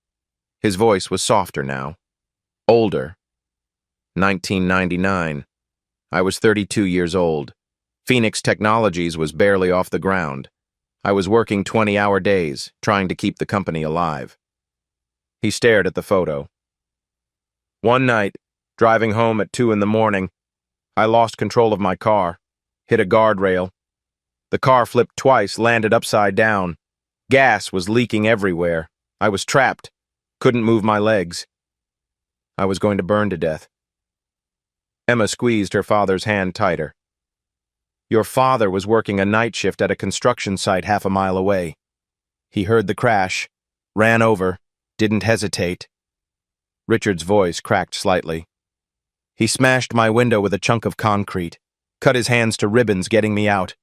His voice was softer now. "Older. 1999. I was 32 years old. Phoenix Technologies was barely off the ground. I was working 20-hour days, trying to keep the company alive. He stared at the photo. One night, driving home at 2 in the morning, I lost control of my car, hit a guardrail. The car flipped twice, landed upside down. Gas was leaking everywhere. I was trapped, couldn't move my legs. I was going to burn to death. Emma squeezed her father's hand tighter. Your father was working a night shift at a construction site half a mile away. He heard the crash, ran over, didn't hesitate. Richard's voice cracked slightly. He smashed my window with a chunk of concrete, cut his hands to ribbons getting me out,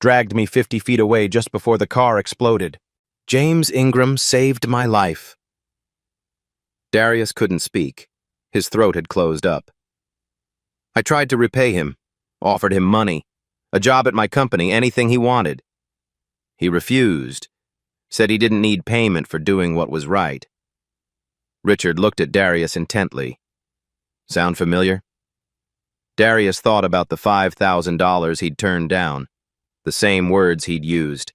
dragged me 50 feet away just before the car exploded. James Ingram saved my life. Darius couldn't speak. His throat had closed up. I tried to repay him, offered him money, a job at my company, anything he wanted. He refused, said he didn't need payment for doing what was right. Richard looked at Darius intently. Sound familiar? Darius thought about the $5,000 he'd turned down, the same words he'd used.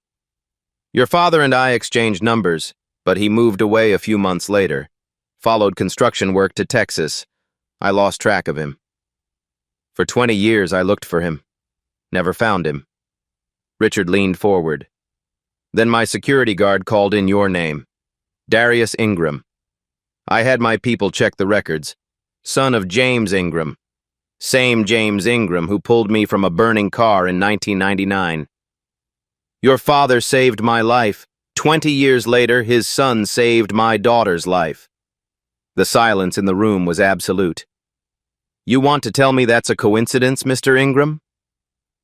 Your father and I exchanged numbers, but he moved away a few months later, followed construction work to Texas. I lost track of him. For 20 years I looked for him. Never found him. Richard leaned forward. Then my security guard called in your name. Darius Ingram. I had my people check the records. Son of James Ingram. Same James Ingram who pulled me from a burning car in 1999. Your father saved my life. 20 years later, his son saved my daughter's life. The silence in the room was absolute. You want to tell me that's a coincidence, Mr. Ingram?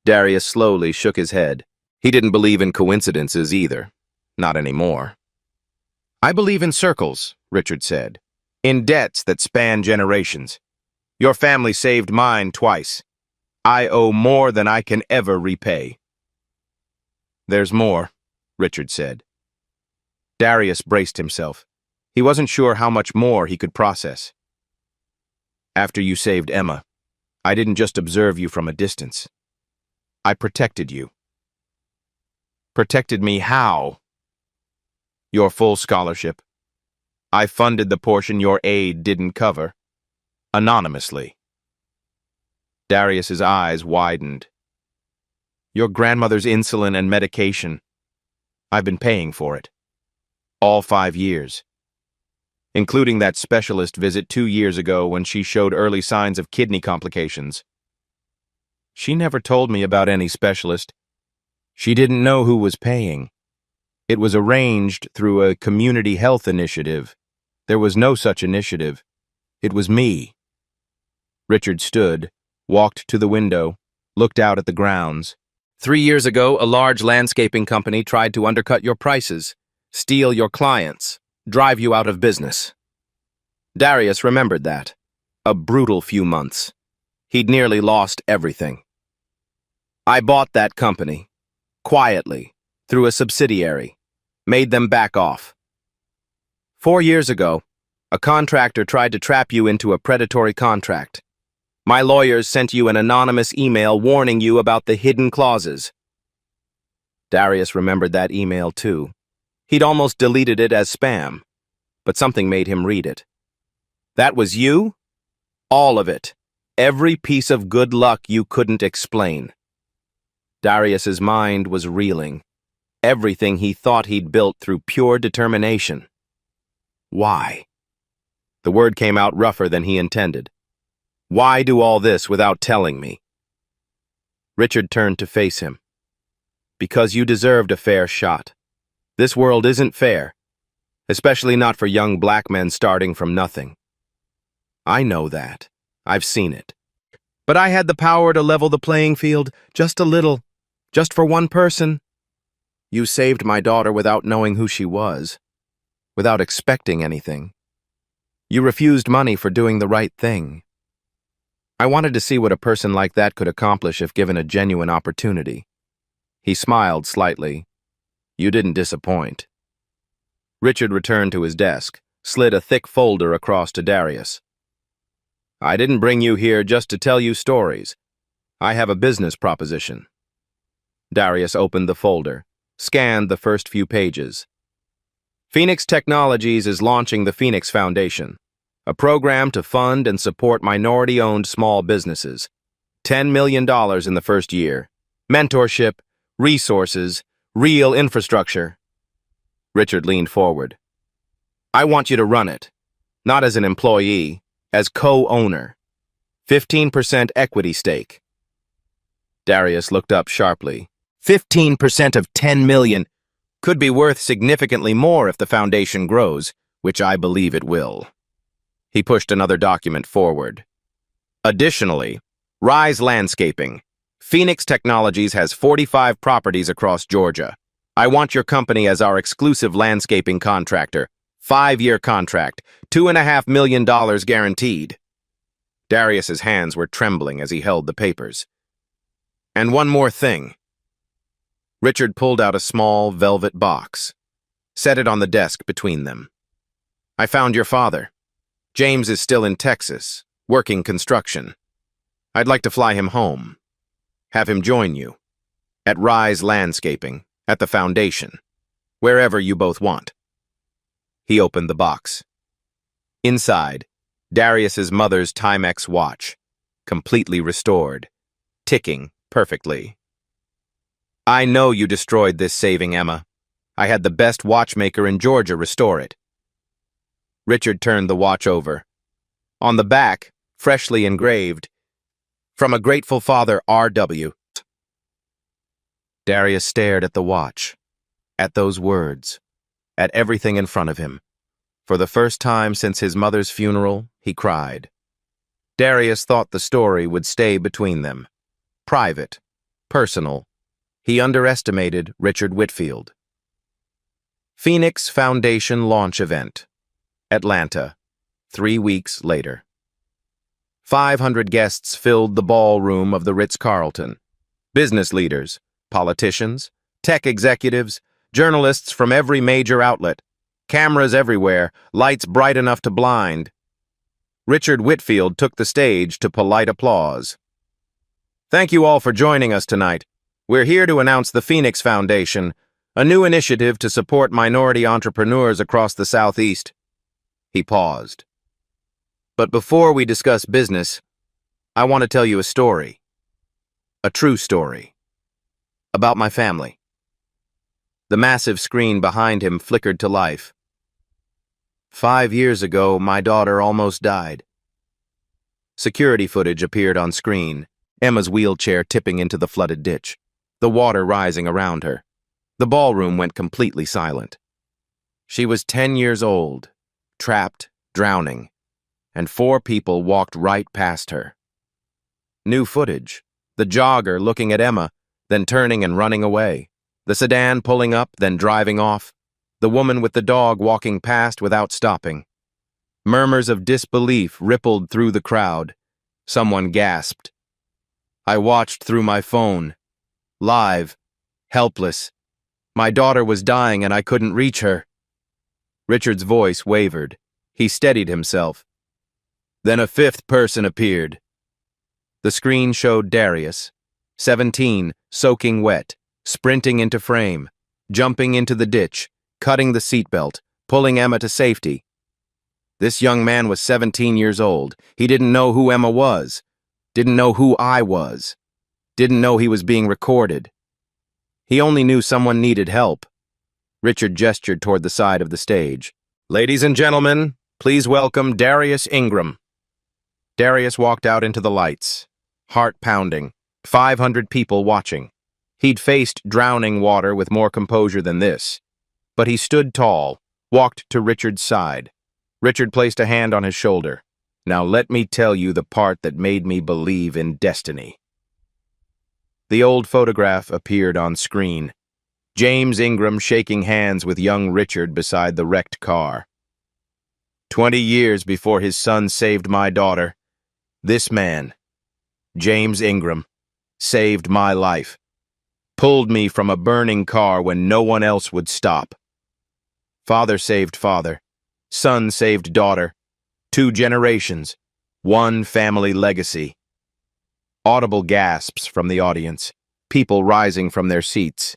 Darius slowly shook his head. He didn't believe in coincidences either. Not anymore. I believe in circles, Richard said. In debts that span generations. Your family saved mine twice. I owe more than I can ever repay. There's more, Richard said. Darius braced himself. He wasn't sure how much more he could process. After you saved Emma, I didn't just observe you from a distance. I protected you. Protected me how? Your full scholarship. I funded the portion your aid didn't cover. Anonymously. Darius's eyes widened. Your grandmother's insulin and medication. I've been paying for it. All 5 years. Including that specialist visit 2 years ago when she showed early signs of kidney complications. She never told me about any specialist. She didn't know who was paying. It was arranged through a community health initiative. There was no such initiative. It was me. Richard stood, walked to the window, looked out at the grounds. 3 years ago, a large landscaping company tried to undercut your prices, steal your clients, drive you out of business. Darius remembered that. A brutal few months. He'd nearly lost everything. I bought that company, quietly, through a subsidiary, made them back off. 4 years ago, a contractor tried to trap you into a predatory contract. My lawyers sent you an anonymous email warning you about the hidden clauses. Darius remembered that email too. He'd almost deleted it as spam, but something made him read it. That was you? All of it. Every piece of good luck you couldn't explain. Darius's mind was reeling. Everything he thought he'd built through pure determination. Why? The word came out rougher than he intended. Why do all this without telling me? Richard turned to face him. Because you deserved a fair shot. This world isn't fair, especially not for young black men starting from nothing. I know that. I've seen it. But I had the power to level the playing field just a little, just for one person. You saved my daughter without knowing who she was, without expecting anything. You refused money for doing the right thing. I wanted to see what a person like that could accomplish if given a genuine opportunity. He smiled slightly. You didn't disappoint. Richard returned to his desk, slid a thick folder across to Darius. I didn't bring you here just to tell you stories. I have a business proposition. Darius opened the folder, scanned the first few pages. Phoenix Technologies is launching the Phoenix Foundation, a program to fund and support minority-owned small businesses. $10 million in the first year. Mentorship, resources, real infrastructure. Richard leaned forward. I want you to run it, not as an employee, as co-owner. 15% equity stake. Darius looked up sharply. 15% of 10 million could be worth significantly more if the foundation grows, which I believe it will. He pushed another document forward. Additionally, Rise Landscaping. Phoenix Technologies has 45 properties across Georgia. I want your company as our exclusive landscaping contractor. 5-year contract, $2.5 million guaranteed. Darius's hands were trembling as he held the papers. And one more thing. Richard pulled out a small velvet box, set it on the desk between them. I found your father. James is still in Texas, working construction. I'd like to fly him home. Have him join you. At Rise Landscaping, at the foundation. Wherever you both want. He opened the box. Inside, Darius's mother's Timex watch, completely restored, ticking perfectly. I know you destroyed this saving, Emma. I had the best watchmaker in Georgia restore it. Richard turned the watch over. On the back, freshly engraved, from a grateful father, R.W. Darius stared at the watch, at those words, at everything in front of him. For the first time since his mother's funeral, he cried. Darius thought the story would stay between them. Private, personal. He underestimated Richard Whitfield. Phoenix Foundation Launch Event. Atlanta, 3 weeks later. 500 guests filled the ballroom of the Ritz-Carlton. Business leaders, politicians, tech executives, journalists from every major outlet. Cameras everywhere, lights bright enough to blind. Richard Whitfield took the stage to polite applause. Thank you all for joining us tonight. We're here to announce the Phoenix Foundation, a new initiative to support minority entrepreneurs across the Southeast. He paused. But before we discuss business, I want to tell you a story. A true story. About my family. The massive screen behind him flickered to life. 5 years ago, my daughter almost died. Security footage appeared on screen, Emma's wheelchair tipping into the flooded ditch, the water rising around her. The ballroom went completely silent. She was 10 years old, trapped, drowning, and 4 people walked right past her. New footage, the jogger looking at Emma, then turning and running away, the sedan pulling up, then driving off, the woman with the dog walking past without stopping. Murmurs of disbelief rippled through the crowd. Someone gasped. I watched through my phone. Live. Helpless. My daughter was dying and I couldn't reach her. Richard's voice wavered. He steadied himself. Then a 5th person appeared. The screen showed Darius, 17, soaking wet, sprinting into frame, jumping into the ditch, cutting the seatbelt, pulling Emma to safety. This young man was 17 years old. He didn't know who Emma was, didn't know who I was, didn't know he was being recorded. He only knew someone needed help. Richard gestured toward the side of the stage. Ladies and gentlemen, please welcome Darius Ingram. Darius walked out into the lights, heart pounding, 500 people watching. He'd faced drowning water with more composure than this. But he stood tall, walked to Richard's side. Richard placed a hand on his shoulder. Now let me tell you the part that made me believe in destiny. The old photograph appeared on screen. James Ingram shaking hands with young Richard beside the wrecked car. 20 years before his son saved my daughter, this man, James Ingram, saved my life. Pulled me from a burning car when no one else would stop. Father saved father. Son saved daughter. 2 generations. 1 family legacy. Audible gasps from the audience. People rising from their seats.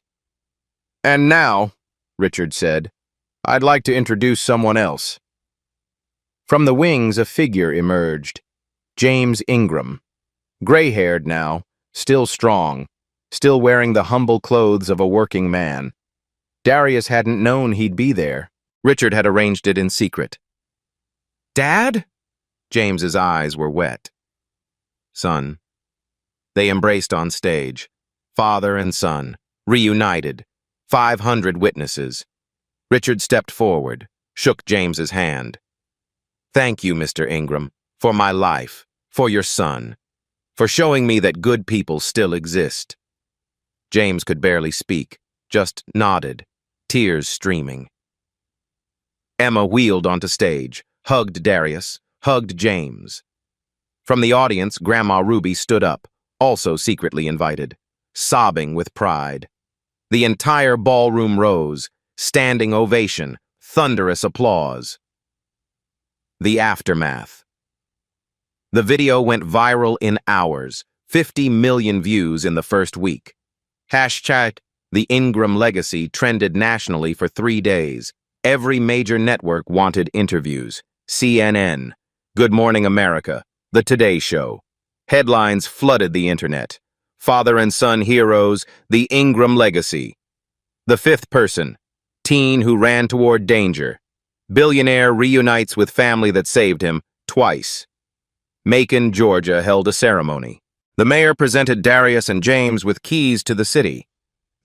And now, Richard said, I'd like to introduce someone else. From the wings, a figure emerged. James Ingram. Gray-haired now, still strong, still wearing the humble clothes of a working man. Darius hadn't known he'd be there. Richard had arranged it in secret. Dad? James's eyes were wet. Son. They embraced on stage. Father and son, reunited. 500 witnesses. Richard stepped forward, shook James's hand. Thank you, Mr. Ingram, for my life, for your son, for showing me that good people still exist. James could barely speak, just nodded, tears streaming. Emma wheeled onto stage, hugged Darius, hugged James. From the audience, Grandma Ruby stood up, also secretly invited, sobbing with pride. The entire ballroom rose, standing ovation, thunderous applause. The aftermath. The video went viral in hours, 50 million views in the first week. Hashtag The Ingram Legacy trended nationally for 3 days. Every major network wanted interviews. CNN, Good Morning America, The Today Show. Headlines flooded the internet. Father and son heroes, The Ingram Legacy. The fifth person, teen who ran toward danger. Billionaire reunites with family that saved him twice. Macon, Georgia held a ceremony. The mayor presented Darius and James with keys to the city.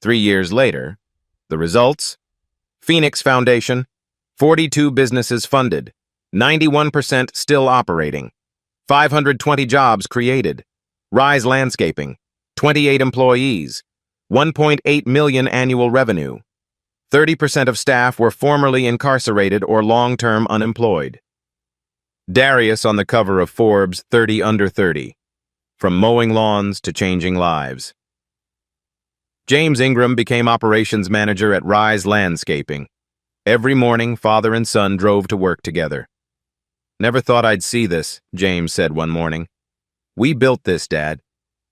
3 years later, the results? Phoenix Foundation, 42 businesses funded, 91% still operating, 520 jobs created, Rise Landscaping, 28 employees, 1.8 million annual revenue. 30% of staff were formerly incarcerated or long-term unemployed. Darius on the cover of Forbes 30 Under 30, from mowing lawns to changing lives. James Ingram became operations manager at Rise Landscaping. Every morning, father and son drove to work together. Never thought I'd see this, James said one morning. We built this, Dad.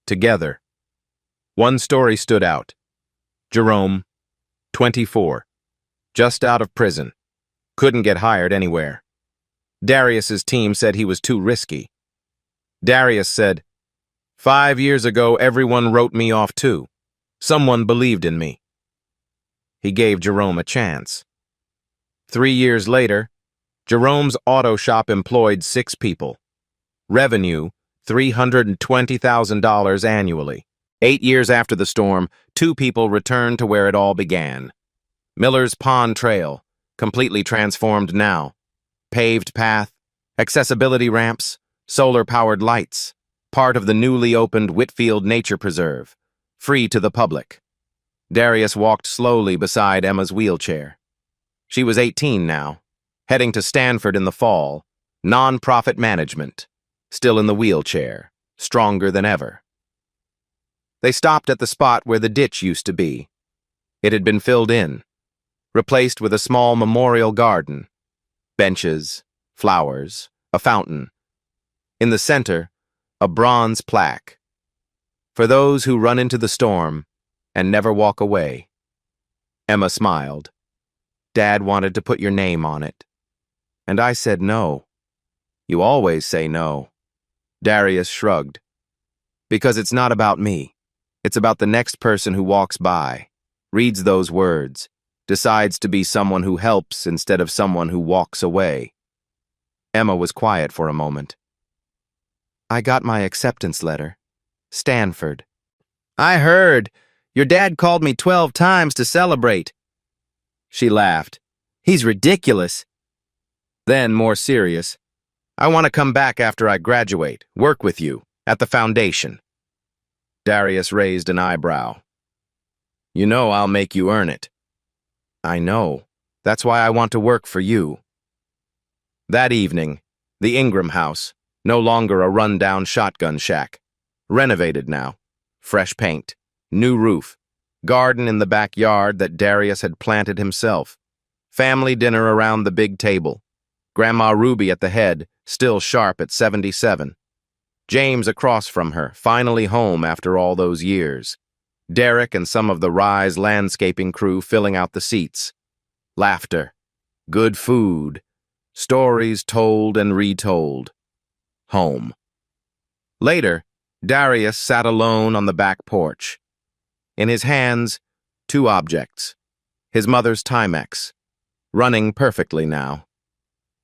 Together. One story stood out. Jerome, 24, just out of prison, couldn't get hired anywhere. Darius's team said he was too risky. Darius said, 5 years ago, everyone wrote me off too. Someone believed in me. He gave Jerome a chance. 3 years later, Jerome's auto shop employed 6 people. Revenue, $320,000 annually. 8 years after the storm, 2 people returned to where it all began. Miller's Pond Trail, completely transformed now. Paved path, accessibility ramps, solar-powered lights, part of the newly opened Whitfield Nature Preserve, free to the public. Darius walked slowly beside Emma's wheelchair. She was 18 now, heading to Stanford in the fall, non-profit management, still in the wheelchair, stronger than ever. They stopped at the spot where the ditch used to be. It had been filled in, replaced with a small memorial garden, benches, flowers, a fountain. In the center, a bronze plaque. For those who run into the storm and never walk away. Emma smiled. Dad wanted to put your name on it. And I said no. You always say no. Darius shrugged. Because it's not about me. It's about the next person who walks by, reads those words, decides to be someone who helps instead of someone who walks away. Emma was quiet for a moment. I got my acceptance letter. Stanford. I heard. Your dad called me 12 times to celebrate. She laughed. He's ridiculous. Then, more serious, I want to come back after I graduate, work with you, at the foundation. Darius raised an eyebrow. You know I'll make you earn it. I know. That's why I want to work for you. That evening, the Ingram house, no longer a run-down shotgun shack. Renovated now. Fresh paint, new roof, garden in the backyard that Darius had planted himself. Family dinner around the big table. Grandma Ruby at the head, still sharp at 77. James across from her, finally home after all those years. Derek and some of the Rise landscaping crew filling out the seats. Laughter, good food, stories told and retold. Home. Later, Darius sat alone on the back porch. In his hands, two objects. His mother's Timex, running perfectly now.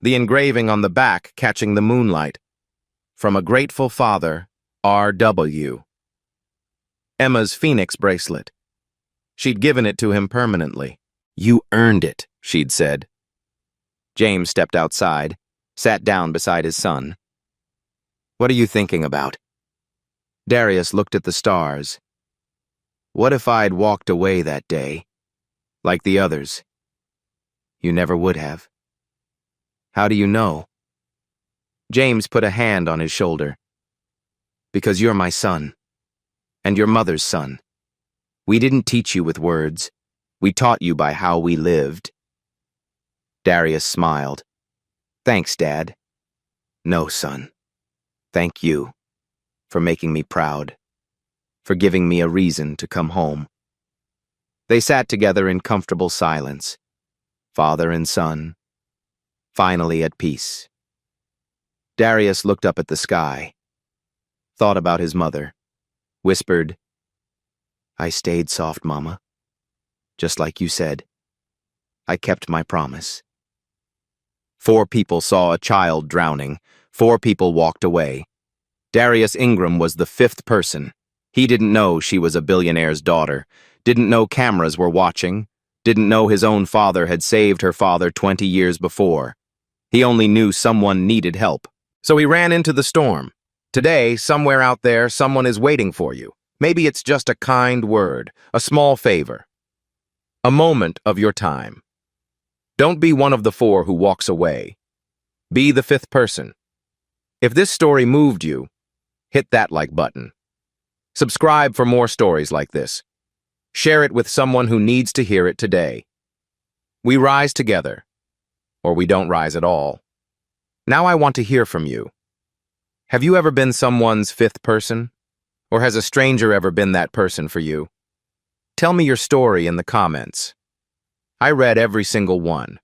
The engraving on the back catching the moonlight. From a grateful father, R.W. Emma's Phoenix bracelet. She'd given it to him permanently. "You earned it," she'd said. James stepped outside, sat down beside his son. "What are you thinking about?" Darius looked at the stars. "What if I'd walked away that day, like the others? You never would have." "How do you know?" James put a hand on his shoulder. "Because you're my son, and your mother's son. We didn't teach you with words. We taught you by how we lived." Darius smiled. "Thanks, Dad." "No, son. Thank you for making me proud, for giving me a reason to come home." They sat together in comfortable silence, father and son, finally at peace. Darius looked up at the sky, thought about his mother, whispered, "I stayed soft, Mama. Just like you said. I kept my promise." 4 people saw a child drowning. 4 people walked away. Darius Ingram was the 5th person. He didn't know she was a billionaire's daughter, didn't know cameras were watching, didn't know his own father had saved her father 20 years before. He only knew someone needed help. So he ran into the storm. Today, somewhere out there, someone is waiting for you. Maybe it's just a kind word, a small favor, a moment of your time. Don't be one of the 4 who walks away. Be the 5th person. If this story moved you, hit that like button. Subscribe for more stories like this. Share it with someone who needs to hear it today. We rise together, or we don't rise at all. Now I want to hear from you. Have you ever been someone's 5th person? Or has a stranger ever been that person for you? Tell me your story in the comments. I read every single one.